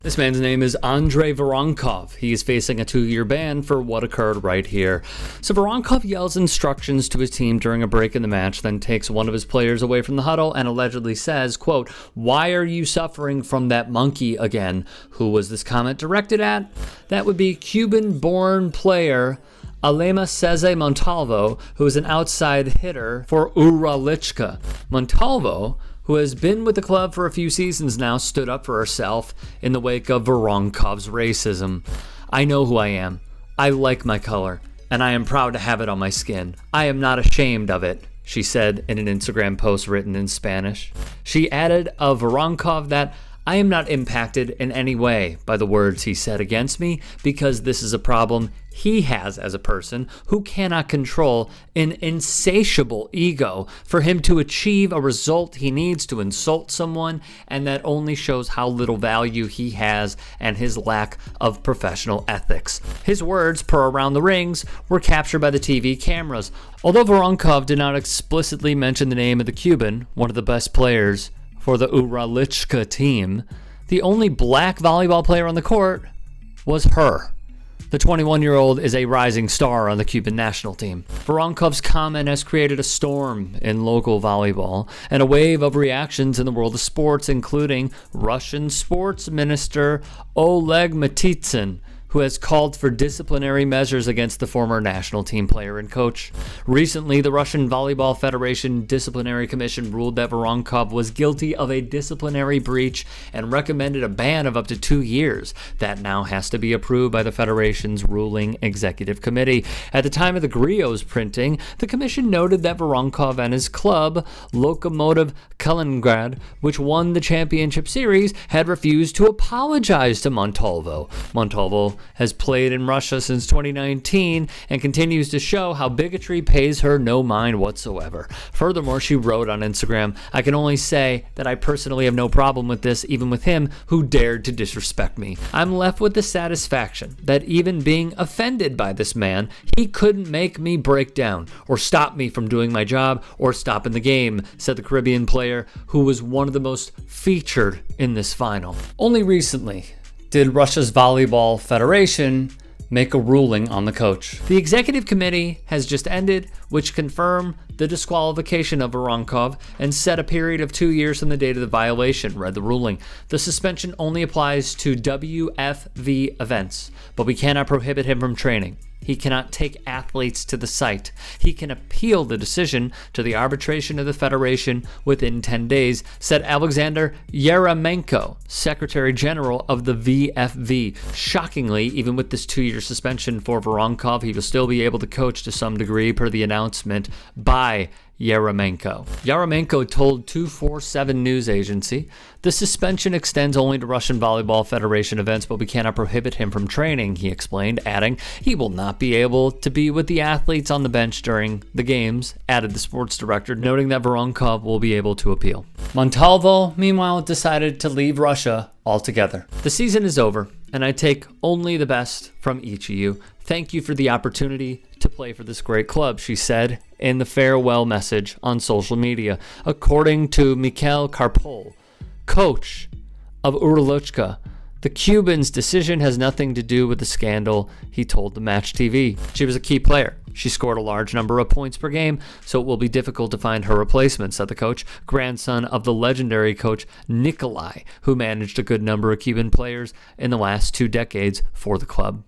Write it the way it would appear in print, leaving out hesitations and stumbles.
This man's name is Andrey Voronkov. He is facing a 2-year ban for what occurred right here. So Voronkov yells instructions to his team during a break in the match, then takes one of his players away from the huddle and allegedly says, quote, "Why are you suffering from that monkey again?" Who was this comment directed at? That would be Cuban-born player Alema Ceze Montalvo, who is an outside hitter for Uralichka. Montalvo, who has been with the club for a few seasons now, stood up for herself in the wake of Voronkov's racism. "I know who I am. I like my color, and I am proud to have it on my skin. I am not ashamed of it," she said in an Instagram post written in Spanish. She added of Voronkov that, "I am not impacted in any way by the words he said against me because this is a problem he has as a person who cannot control an insatiable ego for him to achieve a result he needs to insult someone, and that only shows how little value he has and his lack of professional ethics." His words, per Around the Rings, were captured by the TV cameras. Although Voronkov did not explicitly mention the name of the Cuban, one of the best players for the Uralichka team, the only black volleyball player on the court was her. The 21-year-old is a rising star on the Cuban national team. Voronkov's comment has created a storm in local volleyball and a wave of reactions in the world of sports, including Russian sports minister Oleg Matitsyn, who has called for disciplinary measures against the former national team player and coach. Recently, the Russian Volleyball Federation Disciplinary Commission ruled that Voronkov was guilty of a disciplinary breach and recommended a ban of up to 2 years. That now has to be approved by the Federation's ruling executive committee. At the time of the Grio's printing, the commission noted that Voronkov and his club, Lokomotiv Kaliningrad, which won the championship series, had refused to apologize to Montalvo. Montalvo has played in Russia since 2019 and continues to show how bigotry pays her no mind whatsoever. Furthermore, she wrote on Instagram, "I can only say that I personally have no problem with this, even with him who dared to disrespect me. I'm left with the satisfaction that even being offended by this man, he couldn't make me break down or stop me from doing my job or stopping the game," said the Caribbean player who was one of the most featured in this final. Only recently did Russia's Volleyball Federation make a ruling on the coach. The executive committee has just ended, which confirmed the disqualification of Voronkov and set a period of 2 years from the date of the violation, read the ruling. The suspension only applies to WFV events, but we cannot prohibit him from training. He cannot take athletes to the site. He can appeal the decision to the arbitration of the Federation within 10 days, said Alexander Yeramenko, Secretary General of the VFV. Shockingly, even with this 2-year suspension for Voronkov, he will still be able to coach to some degree, per the announcement by Yeramenko. Yeramenko told 247 News Agency, "The suspension extends only to Russian Volleyball Federation events, but we cannot prohibit him from training," he explained, adding, "He will not be able to be with the athletes on the bench during the games," added the sports director, noting that Voronkov will be able to appeal. Montalvo, meanwhile, decided to leave Russia altogether. "The season is over, and I take only the best from each of you. Thank you for the opportunity to play for this great club," she said in the farewell message on social media. According to Mikhail Karpol, coach of Uralichka, the Cuban's decision has nothing to do with the scandal, he told the Match TV. "She was a key player. She scored a large number of points per game, so it will be difficult to find her replacement," said the coach, grandson of the legendary coach Nikolai, who managed a good number of Cuban players in the last 2 decades for the club.